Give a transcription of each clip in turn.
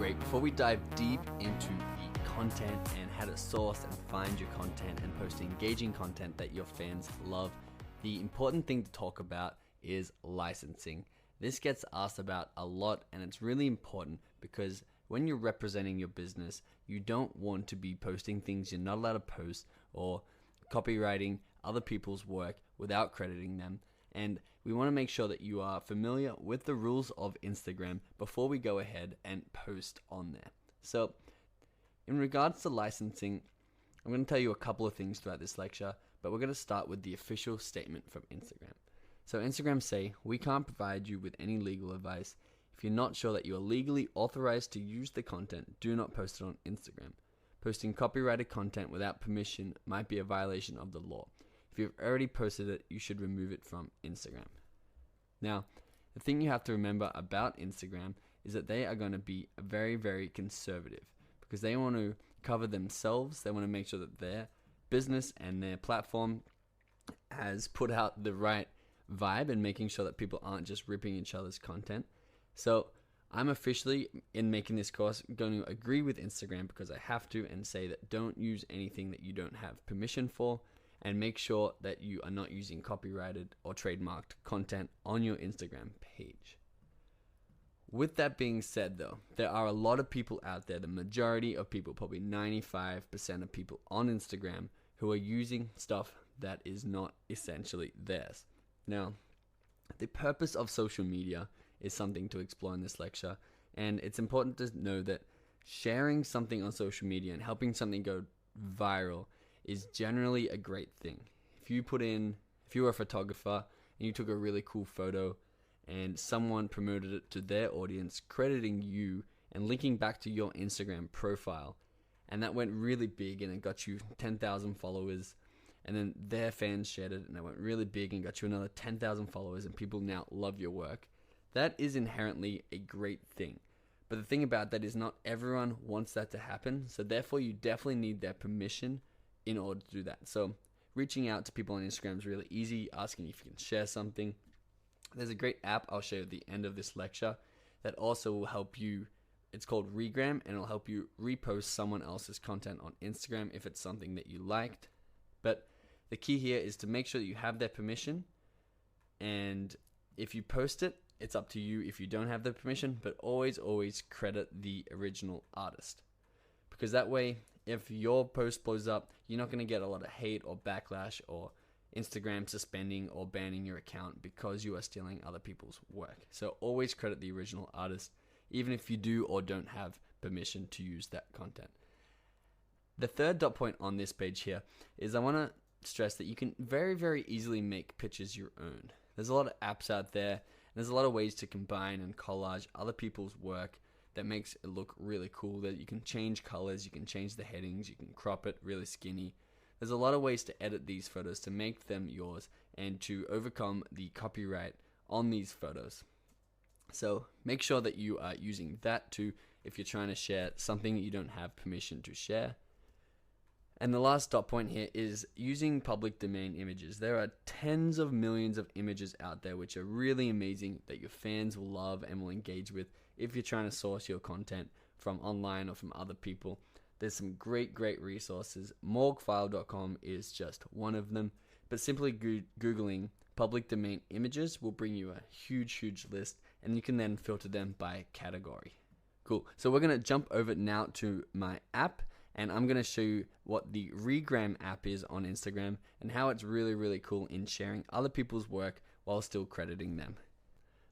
great. Before we dive deep into the content and how to source and find your content and post engaging content that your fans love, the important thing to talk about is licensing. This gets asked about a lot, and it's really important because when you're representing your business, you don't want to be posting things you're not allowed to post or copywriting other people's work without crediting them. And we want to make sure that you are familiar with the rules of Instagram before we go ahead and post on there. So in regards to licensing, I'm going to tell you a couple of things throughout this lecture, but we're going to start with the official statement from Instagram. So Instagram say, we can't provide you with any legal advice. If you're not sure that you are legally authorized to use the content, do not post it on Instagram. Posting copyrighted content without permission might be a violation of the law. If you've already posted it, you should remove it from Instagram. Now, the thing you have to remember about Instagram is that they are going to be very, very conservative because they want to cover themselves. They want to make sure that their business and their platform has put out the right vibe and making sure that people aren't just ripping each other's content. So I'm officially, in making this course, going to agree with Instagram because I have to and say that don't use anything that you don't have permission for, and make sure that you are not using copyrighted or trademarked content on your Instagram page. With that being said though, there are a lot of people out there, the majority of people, probably 95% of people on Instagram who are using stuff that is not essentially theirs. Now, the purpose of social media is something to explore in this lecture, and it's important to know that sharing something on social media and helping something go viral is generally a great thing. If you were a photographer and you took a really cool photo and someone promoted it to their audience, crediting you and linking back to your Instagram profile, and that went really big and it got you 10,000 followers, and then their fans shared it and it went really big and got you another 10,000 followers, and people now love your work, that is inherently a great thing. But the thing about that is not everyone wants that to happen, so therefore you definitely need their permission in order to do that. So reaching out to people on Instagram is really easy, asking if you can share something. There's a great app I'll show you at the end of this lecture that also will help you. It's called Regram, and it'll help you repost someone else's content on Instagram if it's something that you liked. But the key here is to make sure that you have their permission, and if you post it, it's up to you if you don't have the permission, but always credit the original artist. Because that way, if your post blows up, you're not going to get a lot of hate or backlash or Instagram suspending or banning your account because you are stealing other people's work. So always credit the original artist, even if you do or don't have permission to use that content. The third dot point on this page here is I want to stress that you can very, very easily make pictures your own. There's a lot of apps out there, and there's a lot of ways to combine and collage other people's work that makes it look really cool, that you can change colors, you can change the headings, you can crop it really skinny. There's a lot of ways to edit these photos to make them yours and to overcome the copyright on these photos. So make sure that you are using that too if you're trying to share something that you don't have permission to share. And the last dot point here is using public domain images. There are tens of millions of images out there which are really amazing that your fans will love and will engage with if you're trying to source your content from online or from other people. There's some great resources. Morgfile.com is just one of them, but simply Googling public domain images will bring you a huge list, and you can then filter them by category. Cool. So we're going to jump over now to my app, and I'm going to show you what the Regram app is on Instagram and how it's really cool in sharing other people's work while still crediting them.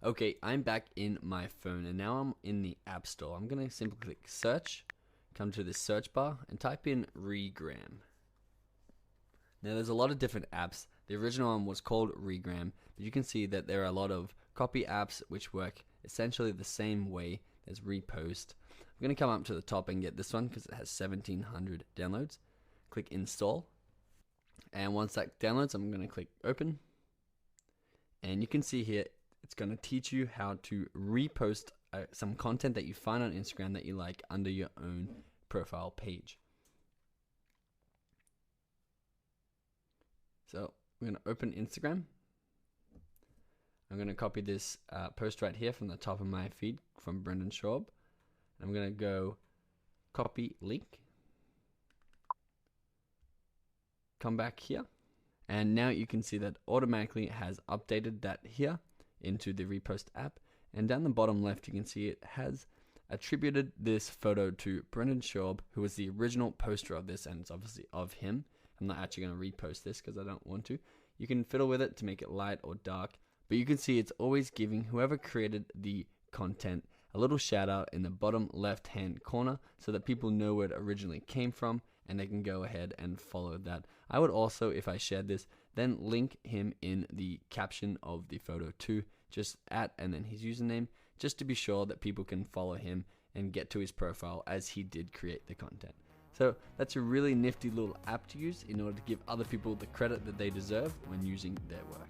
Okay, I'm back in my phone, and now I'm in the App Store. I'm going to simply click search, come to the search bar, and type in Regram. Now there's a lot of different apps. The original one was called Regram, but you can see that there are a lot of copy apps which work essentially the same way as Repost. I'm going to come up to the top and get this one because it has 1,700 downloads. Click install, and once that downloads, I'm going to click open, and you can see here it's going to teach you how to repost some content that you find on Instagram that you like under your own profile page. So I'm going to open Instagram. I'm going to copy this post right here from the top of my feed from Brendan Schaub. I'm going to go copy link, come back here, and now you can see that automatically it has updated that here into the repost app. And down the bottom left, you can see it has attributed this photo to Brendan Schaub, who was the original poster of this, and it's obviously of him. I'm not actually going to repost this because I don't want to. You can fiddle with it to make it light or dark, but you can see it's always giving whoever created the content a little shout out in the bottom left hand corner so that people know where it originally came from and they can go ahead and follow that. I would also, if I shared this, then link him in the caption of the photo too, just at and then his username, just to be sure that people can follow him and get to his profile as he did create the content. So that's a really nifty little app to use in order to give other people the credit that they deserve when using their work.